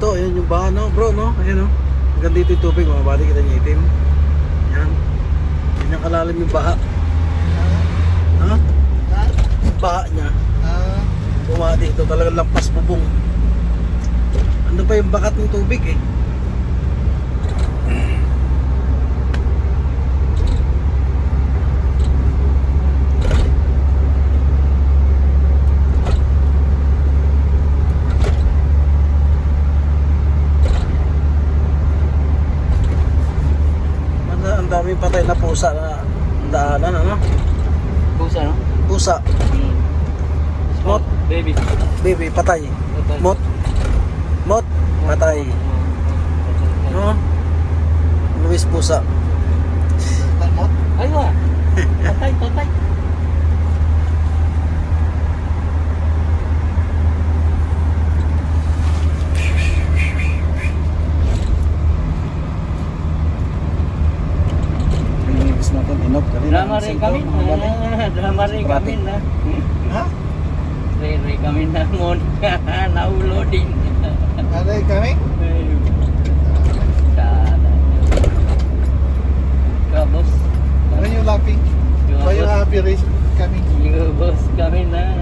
dito, ayan yung baha, no, bro, no? Ayan, no? Hanggang dito yung tubig, mga buddy, kita niyo itim. Ayan. Ayan yung kalalim yung baha. Ha? Baha niya. Bumaha dito, talagang lampas bubong. Ano pa yung bakat ng tubig eh? Ang daming patay na pusa na daanan, ano? Pusa, no? Pusa. Mot. Baby. Baby, patay. Patay. Mot. Mot. Patay. No? Luis pusa. Mot? Aywa. Patay, patay. Nilinis natin, inop kanina. Drama rin kami. Drama rin kami na. Ha? Rin kami na mo na-uploading. Are they coming? Boss. Why are you laughing? Why are you happy Riz coming? Yung boss kami na.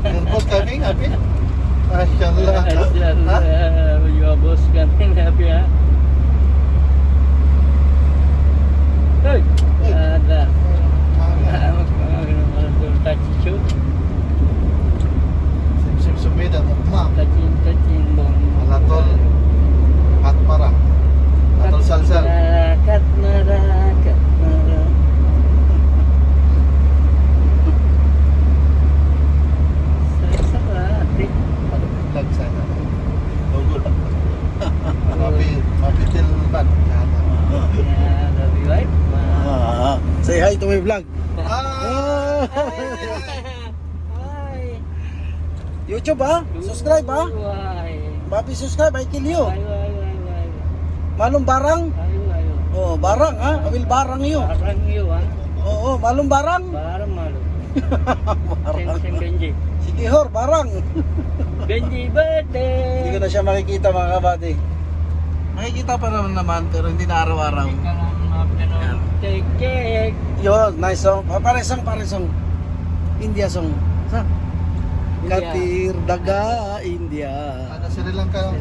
Your boss coming happy? Mashallah. Ha? Mashallah. Yung boss kami na happy ha. Hey! Ada. Touch-shoot. Sim sumida mukma. Touching bong. Alatol. Hatmara. Alatol salsal. Katmara. Sarap. Lag sana. Tugol. Mapitil ban. Yeah, love you, right? Say hi to my vlog. Ah! Hi. YouTube ha? Subscribe ha? Hi. Papi subscribe, I kill you. Hi. Malum barang? Hi. Oh, barang ha? I will barang you. Barang you, ha? Oo, malum barang? Barang malu. Barang. Sing Benji. Sige hor, barang. Benji birthday. Hindi ko na siya makikita mga kabady. Makikita pa naman pero hindi na araw-araw. Yan. Cake, cake. Yun, nice song. Paresong. India song. Sa? India. Katir Daga, India. Ada Sri Lanka.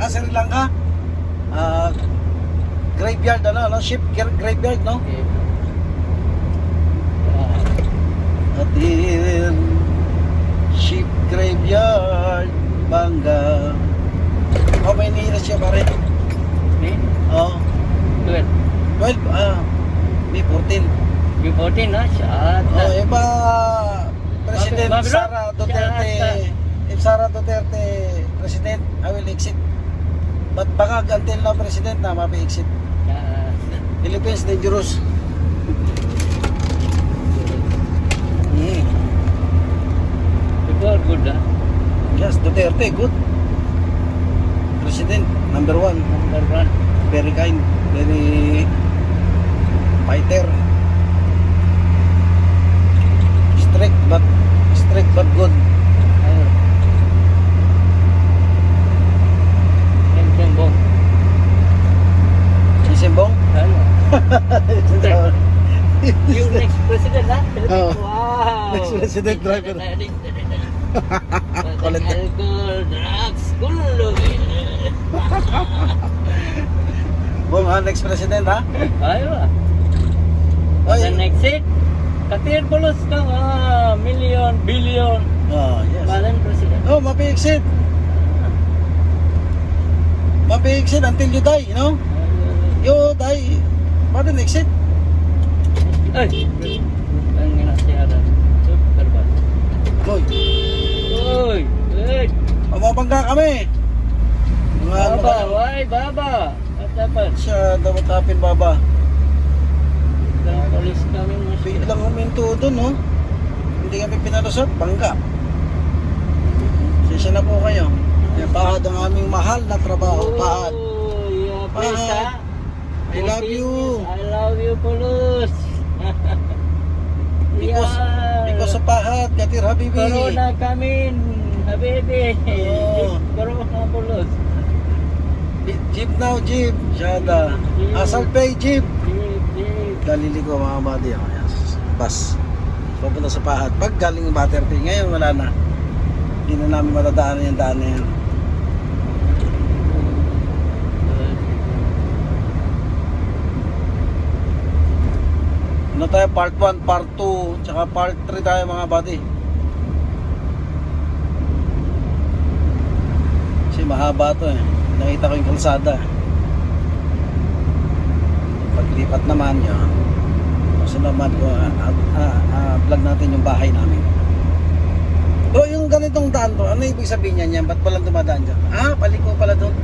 Sri Lanka? Graveyard, ano? Ship graveyard, no? Okay. Katir Ship graveyard, Bangga. Oh, may nilas siya pare. Ni? Oh, 12. 12, may 14. Yung 14, ha? Shut Oh, iba President Mabiro? Sara Duterte. If Sara Duterte President, I will exit. But baka until now President na mapi-exit. Philippines dangerous. People are good, ha? Yes, Duterte good. President number 1. Number 1. Very kind, very fighter. Strict but good. Ayun. Sembong. Si Simbong? Ayun. Yung next president, ha? Oh. Wow. Next president driver. Kulit. Alcohol, drugs, kulog. Bong ha, next president ha? Ayun, ha? Oy. The next it, katir pulos ka, million, billion. Oh, yes. Malang president. Oh, mapi-exit. Mapi-exit until you die, you know? You die, but then exit. Ay! Ang ginasyaran. Super ba? Uy, Uy! Uy! mababangga kami. Mga ano Baba! kayo? Why? Baba! What happened? Siya dapat tapin baba. Ang polis kami mo siya. Biglang huminto doon, no? Hindi kami pinalusot, bangga. Sisya na po kayo. Yan, pahad ang aming mahal na trabaho. Pahad. Oh, yeah, please, Pahad. ha? I love you. I love you, Polos. Because of pahad, Katir Habibi. Corona kami, habibi. Oh. Corona, Polos. Jeep now, jeep. Shada. Asal pay, jeep. Jeep. Daliligo mga buddy. Oh, yan. Bus. Papunta sa Pahat. Pag galing yung Butterfield, ngayon wala na. Hindi na namin matadaanan yung daan na yan. Ano tayo? Part 1, Part 2, tsaka Part 3 tayo mga buddy. Kasi mahaba to eh. Nakita ko yung kalsada. Paglipat naman yun. So naman ko, vlog natin yung bahay namin. Bro, yung ganitong daan to, ano ibig sabihin niyan? Ba't palang dumadaan dyan? Paliko pala doon.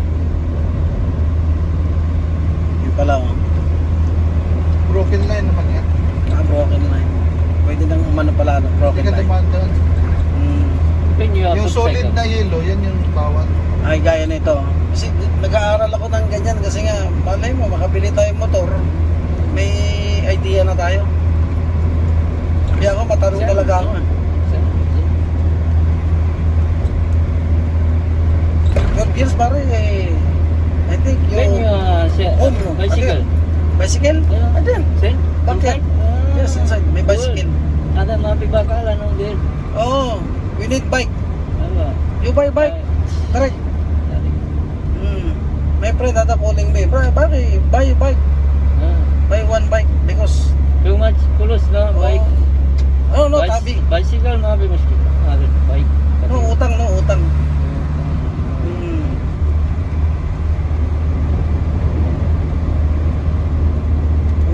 Yun pala oh. Broken line naman yan. Broken line. Pwede nang umano pala ng broken Hindi ka line. dumaan doon. When you have Yung to solid cycle. na yellow, yan yung bawal. Ay, gaya nito. Kasi nag-aaral ako ng ganyan kasi nga, malay mo, makabili tayong motor. May idea na tayo. Kaya ako, matanong talaga ako eh. 12 years pare eh. I think When you home no? bicycle. Bicycle? Yeah. Adin. Sen? Bakit? Yes, inside. May bicycle. Ada mapibakala nung din. Oh, we need bike. Ano? You buy bike? Tara. My friend had calling me, bro, bakit? Buy a bike. Buy one bike because Too much kulos na bike. Oh no, tabi. Bicycle na bi maski. Ada bike. No, utang.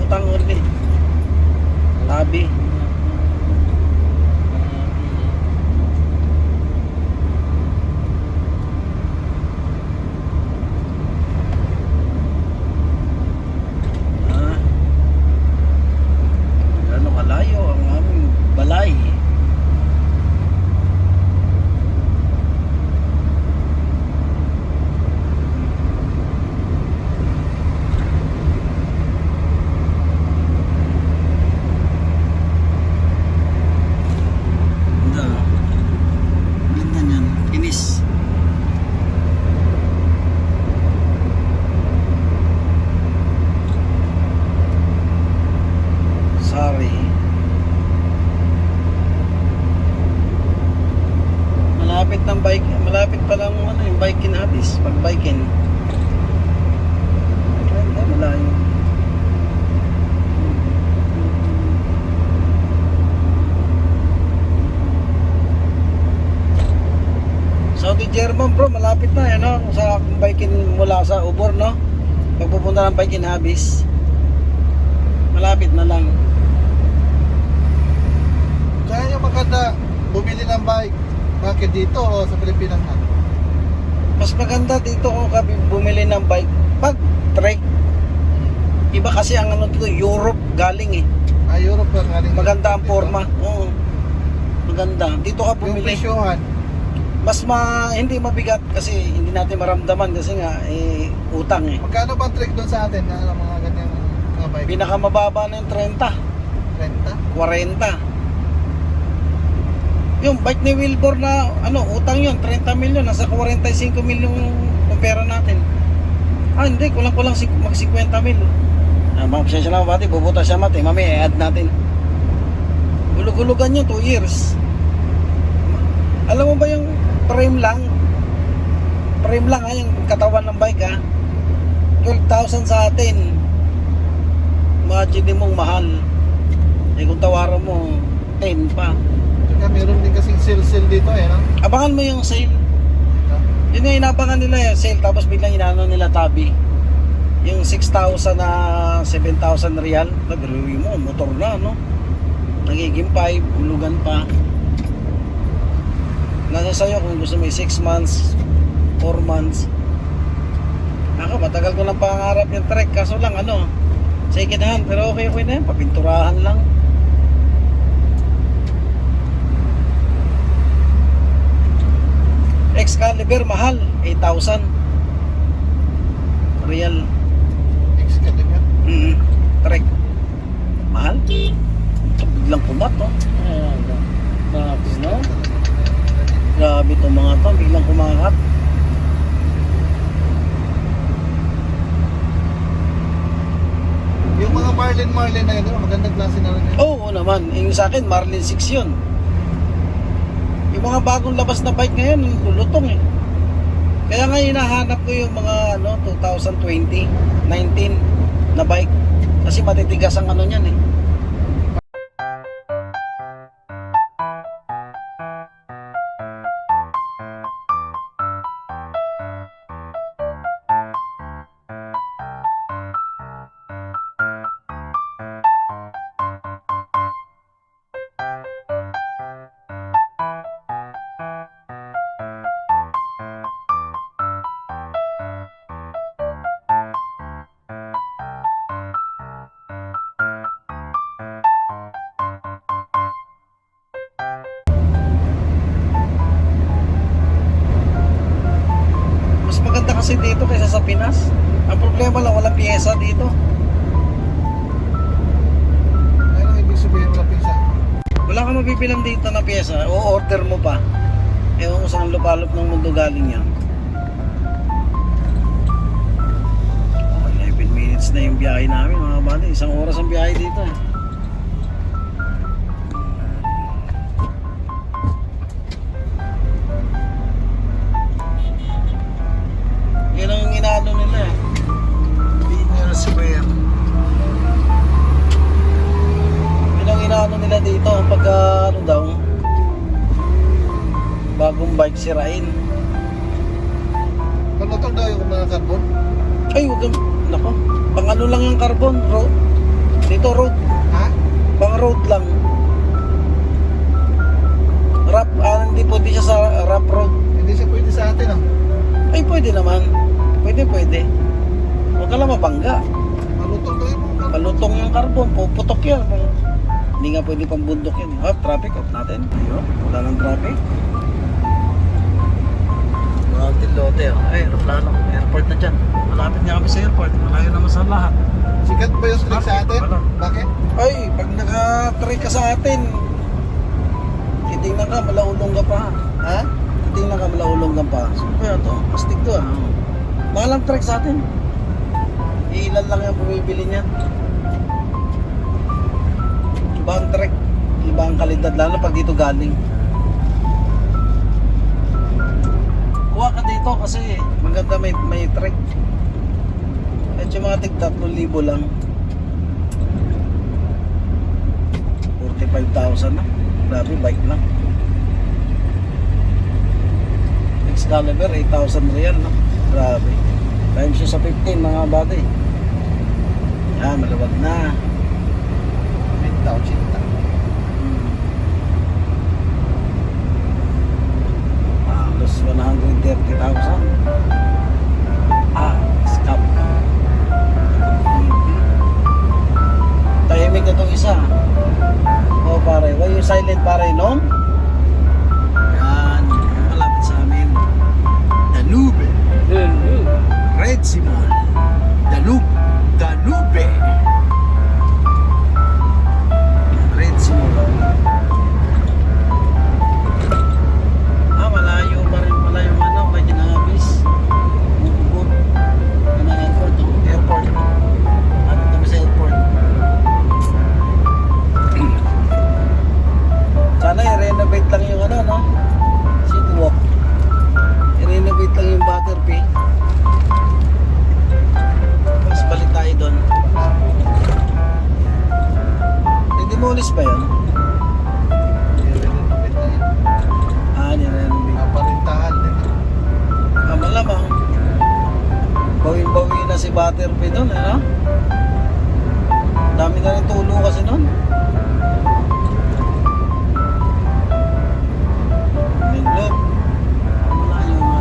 Utang only. Tabi. Gano'ng kalayo ang aming balay. Ganda niyan, kinis. Sorry. Malapit pa lang yung bike-in habis, pag bike-in. Malayo. Saudi German bro, malapit na yan no? Sa bike-in mula sa Ubor no? Pagpupunta ng bike-in habis, malapit na lang. Kaya yung maganda, bumili ng bike. Bakit dito o sa Pilipinas na? Mas maganda dito kung bumili ng bike pag trek. Iba kasi ang ano dito, Europe galing eh. Europe ka galing. Maganda ang forma. Oo. Maganda. Dito ka Yung bumili. presyohan. Mas hindi mabigat kasi hindi natin maramdaman kasi nga utang eh. Magkano ba ang trek doon sa atin na mga ganyang mga bike? Pinakamababa na yung 30, 30? 40. Yung bike ni Wilbur na utang yun, 30 milyon, nasa 45 milyon yung pera natin. Hindi, kulang-kulang mag 50 mil. Mga pasensya na pati, bubuta siya mati, mami, i-add natin. Gulug-gulugan yun, 2 years. Alam mo ba yung frame lang yung katawan ng bike 12,000 sa atin. Imagine mong mahal. Kung tawaran mo 10 pa. Saka meron din kasing sale dito no? Abangan mo yung sale. Yun nga inabangan nila yung sale, tapos biglang inano nila tabi. Yung 6,000 na 7,000 real. Nabiruwi mo, motor na no? Nagiging 5, bulugan pa. Nasa sa'yo kung gusto mo 6 months, 4 months. Ako, matagal ko lang pangarap yung trek. Kaso lang second hand. Pero okay na yan, papinturahan lang. Excalibur mahal, 8,000 real. Excalibur? Trek mahal. Biglang kumat Bakit no? Grabe itong mga to, biglang kumakat. Marlin na yun, magandang klase na rin. Oo naman, yung sa akin Marlin 6 yun. Yung mga bagong labas na bike ngayon, lulutong eh. Kaya nga hinahanap ko yung mga 2020, 19 na bike. Kasi matitigas ang ano niyan eh. Mas maganda kasi dito kaysa sa Pinas. Ang problema lang, walang pyesa dito. Ano ibig sabihin ng pisa? Wala kang mabibilang dito na pyesa. O order mo pa. Ewan ko saan lupalop ng mundo galing yan. Oh, 11 minutes na yung biyahe namin mga kabady. Isang oras ang biyahe dito eh. Yan ang inaano nila eh. Pinyal Square. Yan ang inaano nila dito pag ano daw, bagong bike sirain. Panutol daw yung mga carbon? Ay, wag kang, nako, pang ano lang yung carbon, road. Dito road, Ha? pang road lang. Rap, hindi pwede siya sa rap road. Hindi siya pwede sa atin, ah. Ay, pwede naman. Pwede. Huwag ka lang mabangga. Panutol daw yung mga Palutong yung carbon, puputok yan. Hindi nga pwede pang bundok yan. Traffic off natin. Ayun, wala nang traffic. Mountain Lote. Ay, aeroplano. Airport na dyan. Malapit nga kami sa airport. Malayo naman sa lahat. Sikat ba yung streak sa atin? Wala. Bakit? Ay, pag naka-try ka sa atin, titingnan ka, malaulong ka pa. Ha? Titingnan ka, malaulong ka pa. So, kaya to, astig to ah. Mahal ang trek sa atin. Ilan lang yung bumibili niyan. Iba ang trek, iba ang kalidad, lalo pag dito galing. Kuha ka dito kasi maganda may trek. At yung mga tig 3,000 lang. 45,000 na. Grabe, bike lang. Excalibur, 8,000 real, no? Grabe. Times siya sa 15, mga bate. Yan, maluwag na. Mintaw, chinta. Halos 130,000. Scam. Tahimik na itong isa. Oh, pare. Why you silent, pare, no? Yan. Malapit sa amin. Danube. Red Simon. Danube. Red Simon. Malayo pa rin pala yung may ginagabis. Bububog. Yan ang airport. Airport. Lapit kami sa airport. Sana i-renovate lang yung City Walk. I-renovate lang yung Butterfly. Mas balik tayo doon. Demolish ba yun? Nire-renovate na yun. Nirenovate. Naparintahan din. Malamang. Bawin-bawi na si Butterfly doon, Dami na rin tulo kasi doon. Naglob. Malayo nga.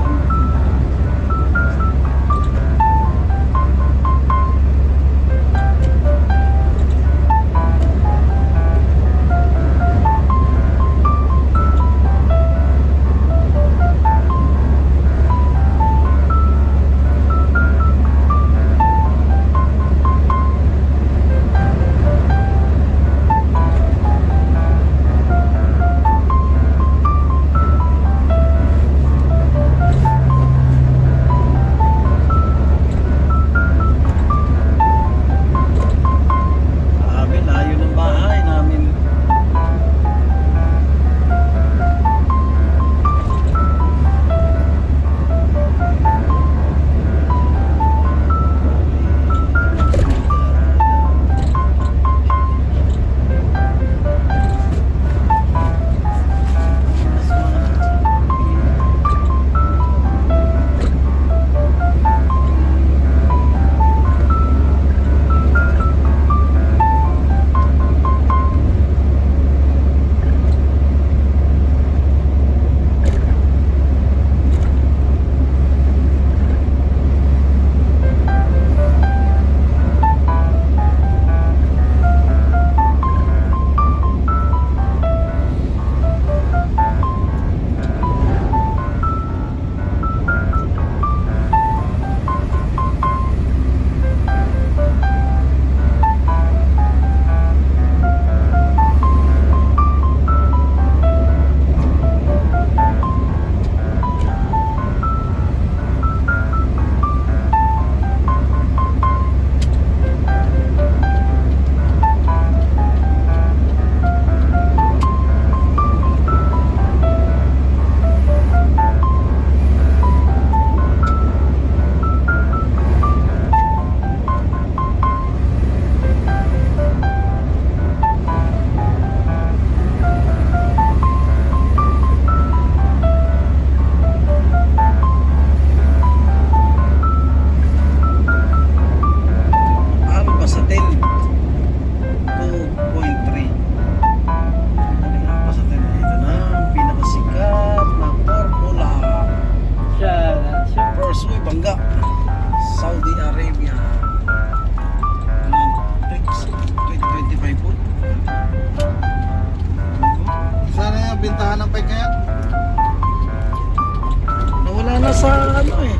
na sa ano eh.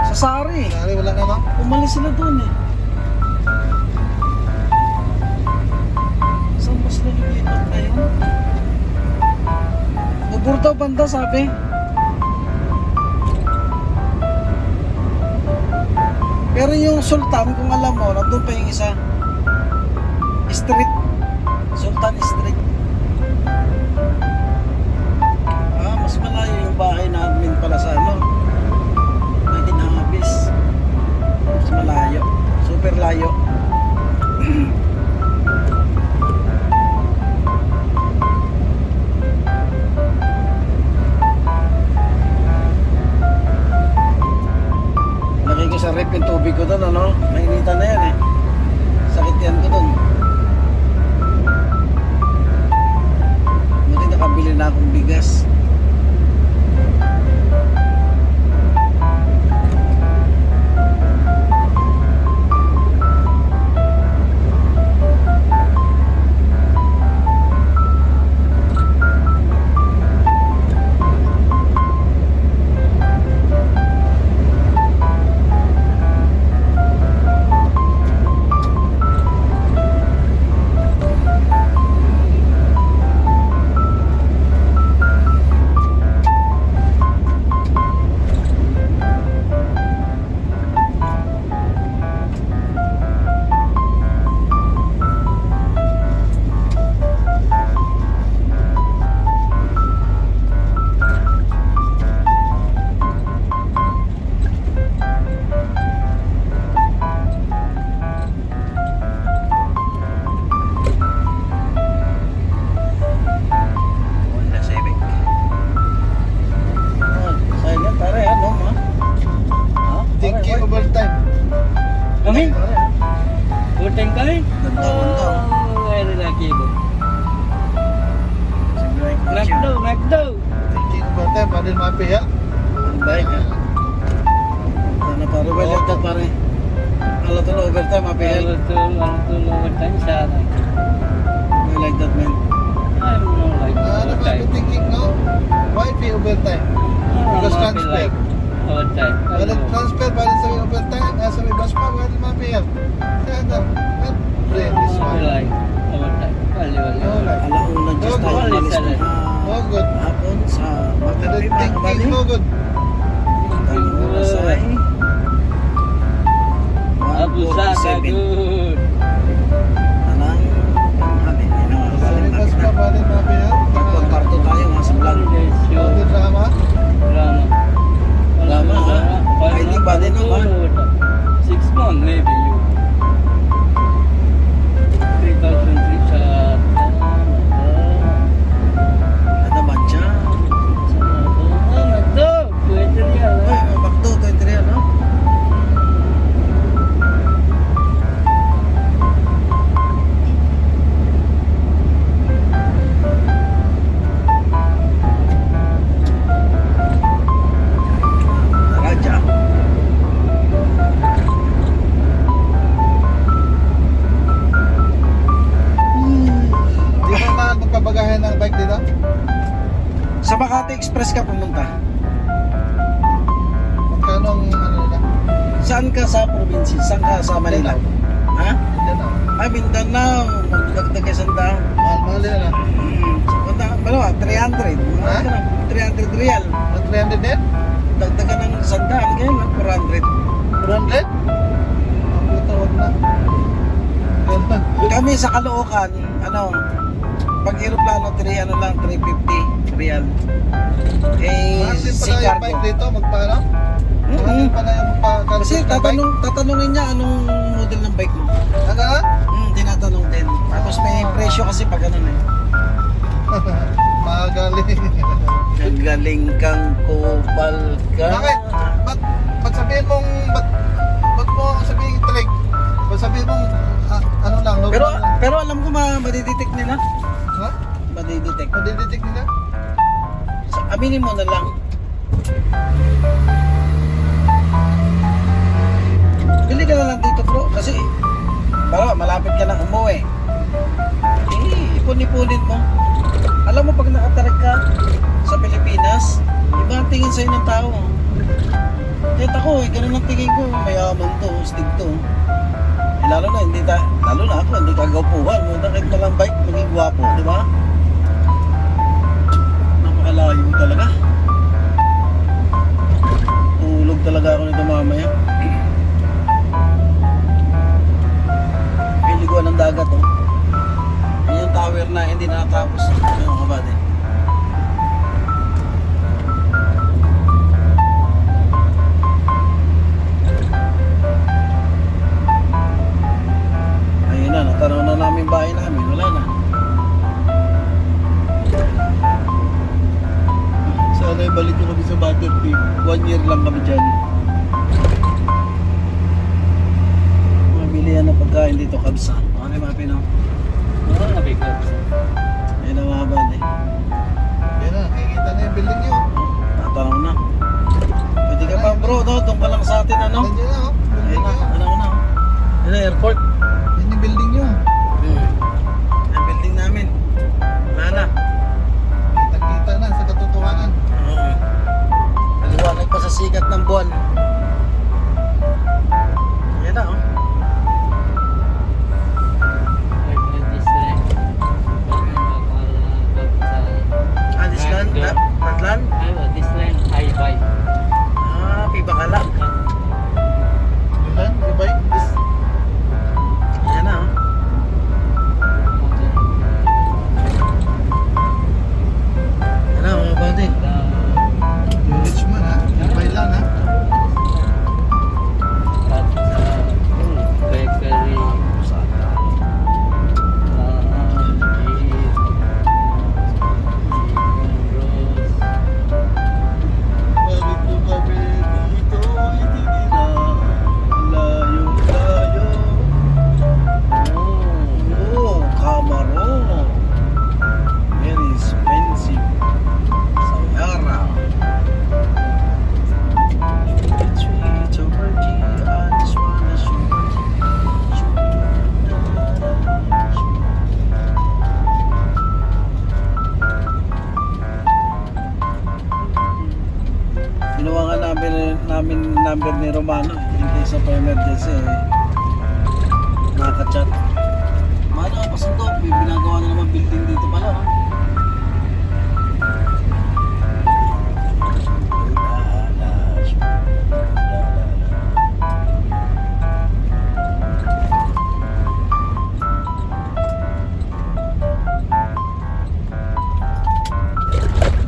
Sa Sari. Sari, wala na, no? Umalis sila doon eh. Saan ba sila lumipat ngayon? Buburtaw banda sabi. Pero yung Sultan, kung alam mo, nandun pa yung isa. Street. Sultan Street. Ah, mas malayo yung bahay na admin pala sa ano. May dinahapis. Mas malayo. Super layo. Lagay ko sa rep yung tubig ko doon, ano? Mainitan na yan eh. Sakit yan ko doon. Buti nakabili na akong bigas. Thinking overtime. Kami? Overtime kami? Ganda. Very lucky po. McDo. Thinking overtime, padin mapi ya. Ang baik ha. Sana pare, well like that pare. Kalau tuh overtime apa ya? Kalau tuh overtime sana. Well like that man. I'm more like Ano ba overtime. thinking no? Why pay overtime? Because Happy transfer. like overtime. Padin transfer, padin sa overtime, sa may baspa, padin mapi ya. Sana, what? Brain is Happy one. like overtime. Wali. Alauna just tayo Wali umalis sana. Oh, good. hapon sa Magkapi mga Thinking kabali. no good. Ang oras ay Abu Saka 1:47. good. Anang panghali. Sa may baspa, padin mapi ya. Pagparto tayo nga sa vlog. Padin drama. Drama. Drama, ha? Ay, di ba din naman? 6 months maybe you. 3,003 sa Ada baca. McDo. Pwede yan. Ay, bakto 23 ano? Raja. Di ba mahal magpabagahin ng bike dito? Sa Makati Express ka pumunta. Magkano ang ano nila? Saan ka sa probinsya? Saan ka sa Manila? Ha? Yan o. Ay, Mindanao. Magdagdag ka sanda. Mahal-mahal yan ah. Punta, balawa, 300. Ha? 300 real. 300 din? Dagdagan ng sandaan ngayon, 400. 400? Ang puta, wag na. Ganun. Kami sa Caloocan, ano, pag aeroplano, 350 real. Eh, Mahal din si pala yung Cargo. bike dito, magpaano? Mahal Mm-mm. din pala yung magpa-calculate Kasi ng bike. tatanungin niya anong model ng bike mo. Ano nga? Tinatanong din. Tapos may presyo kasi pag ano eh. Magaling. Nagaling kang kupal ka. Bakit? Ba't sabihin mong, ba't mo sabihin trick? Ba't sabihin mong, ano lang, no? Pero alam ko madidetect nila. Ha? Madidetect. Madidetect nila? Aminin mo na lang. Bili ka na lang dito bro. Kasi, baka malapit ka na umuwi. Ipon-ipunin mo. Alam mo pag nakatarik ka sa Pilipinas, iba ang tingin sa'yo ng tao. Kahit ako eh, ganun ang tingin ko. Mayaman to, stig to. Eh, lalo na ako, hindi kagapuhan. Muna kahit walang bike, maging gwapo, di ba? Napakalayo talaga. Tulog talaga ako nito mamaya. May liguan ng dagat, oh. Yan yung tower na hindi nakatapos. Ano ka ba din? Ayun na, natanaw na namin bahay namin. Wala na. Sana ibalik ko kami sa Butterfield. 1 year lang kami dyan. Mabili yan ng pagkain dito, kabsa. Ano yung mga pinaw? Oo, nabigat. Ayun ang mga band eh. Yan na, nakikita na yung building nyo. Tatanaw na. Pwede ka pa bro, no? Doon ka lang sa atin, ano? Nandiyan na, oh. Ayun na, tanaw na. Ayun na, airport. Yan yung building nyo. Ang building namin. Wala na. Kita-kita na sa katotohanan. Naliwanag pa sa sikat ng buwan. Ayan na, oh. This land? Natlan? This land, I buy. Ah, Pibakala. Yan, di ba? Ayan na, oh. Ayan na, mga bante. Rich man, ha? Di lang, ha? Bakery. Bakit po kami dito itinira? Layo-layo. Oh, Camaro. Very expensive. Sayara. Sweet Georgie, I just wanna shoot. Ginawa nga namin number ni Romano in case of emergency nakaka-chat. Mano, pasundo, may binagawa na naman building dito pala.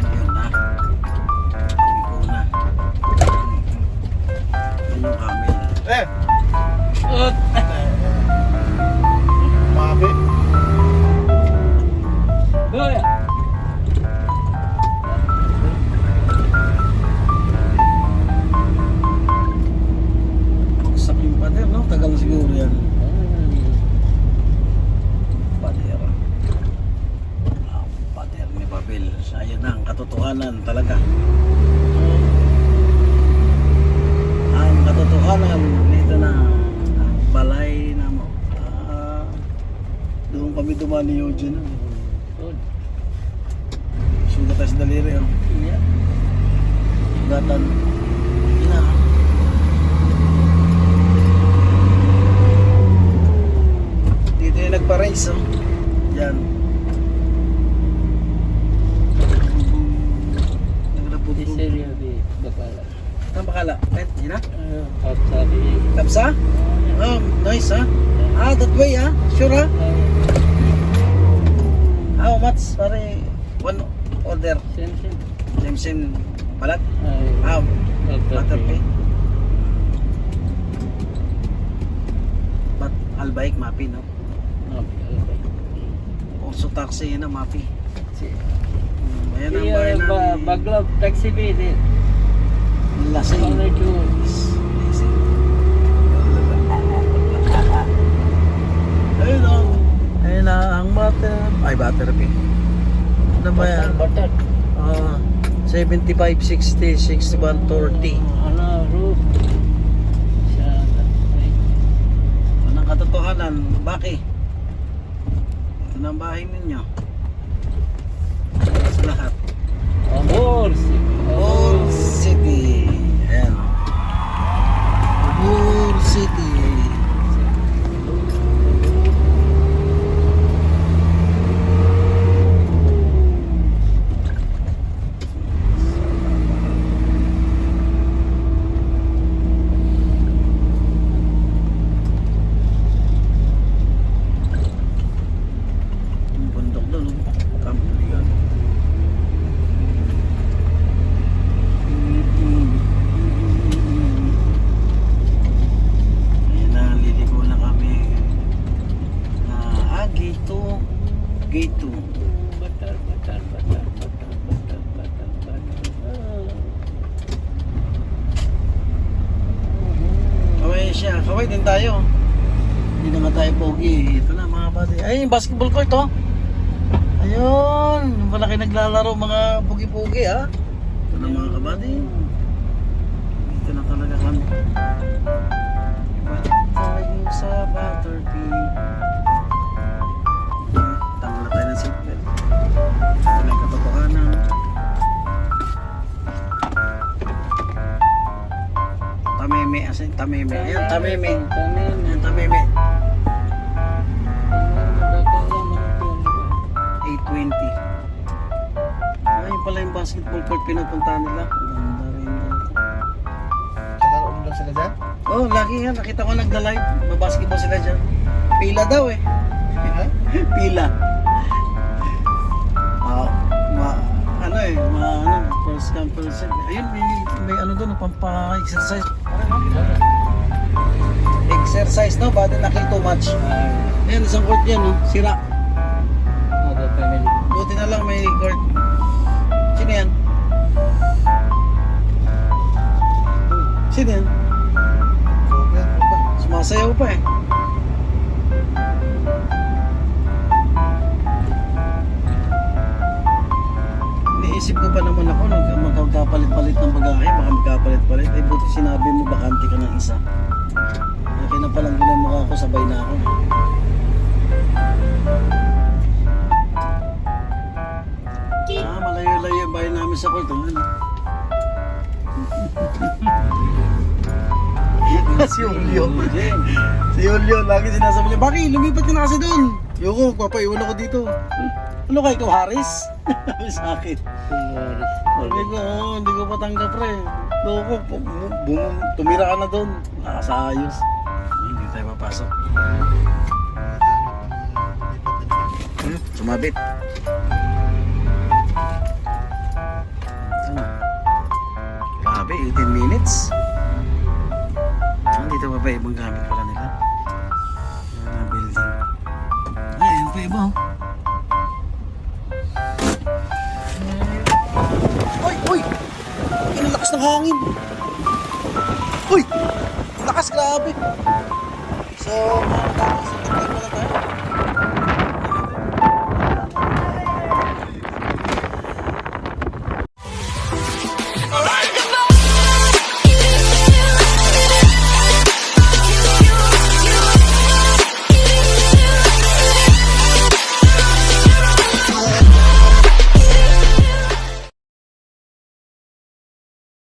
Yun na. Ikaw na. Yan yung camel. Eh! Mabi. Goya. Bagsak yung pader, no? Tagal siguro yan. Pader. Ang pader ni Babel. Ayun na, ang katotohanan talaga. Ang katotohanan nito na ang balay na mo. Doon kami dumaan ni Eugene. Good. Sugat tayo sa daliri. Oh. Yeah. Sugatan. Ina. Dito yung nagpa-race. Oh. Yan. This area be Bacala. Saan bakala? Kahit, yun na? Kapsabi. Kapsa? Oh, nice ha? Ah, that way ha? Sure ha? How much? Pare, one order. Same palat? Ah, butter pay. But albaik mapi no? Also taxi yun na mapi. Ayan ang bahay namin. Baglov taxi be din. Lasing. Only two. Ayun o. Ayun na ang butter. Ay, butter pay. Ano ba yan? Butter. 75, 60, 61, 30. Ano, roof. Anong katotohanan? Baki? Ano ang bahay ninyo? Sa lahat. Horse. Old City. Ayan. okay din tayo. Hindi na nga tayo pogi. Ito na mga buddy. Ay, yung basketball court oh. Ayun, yung malaki naglalaro mga pugi-pugi ha. Ito na mga kabady. Ito na talaga kami. Balik tayo sa Butterfly. Tama na tayo ng seatbelt. Ito na yung katotohanan. Tameme, asin tameme. Ayan, tameme. Ayan, tameme. 820. Ayun pala yung basketball court pinupuntahan nila. Ganda rin dito. Kalaro mo lang sila dyan? Oh, lagi yan. Nakita ko nagda-live. Basketball sila dyan. Pila daw eh. Ha? Pila. First come, first serve. Ayun, may ano doon, pampa-exercise. Exercise no, body nakil too much. Ayan, isang court yan, no? Sira. Other family. Buti na lang may court. Sino yan? Sino yan? Yan, ano ba? Sumasayaw pa eh. Iniisip ko pa naman ako magkakapalit-palit ng bagahe, baka magkapalit-palit. Eh buti sinabi mo bakante ka ng isa. Okay na palang gila mukha ko, sabay na ako. Malayo-layo yung bahay namin sa court. Ano? Si Julio. Si Julio, lagi sinasabi niya, Baki, lumipat ka na kasi doon. Yoko, papaiwan ako dito. Ano ka, ikaw Haris? Sabi sa akin. Sabi ko, hindi ko patanggap pre. Loko, tumira ka na doon. Nakasayos. Hindi tayo papasok. Sumabit. Grabe, 18 minutes. Dito ba ibang gamit pala nila? Mga building. Ay, yun pa iba oh. Uy! Uy! Ang lakas ng hangin! Uy! Lakas, grabe! So, mga tao,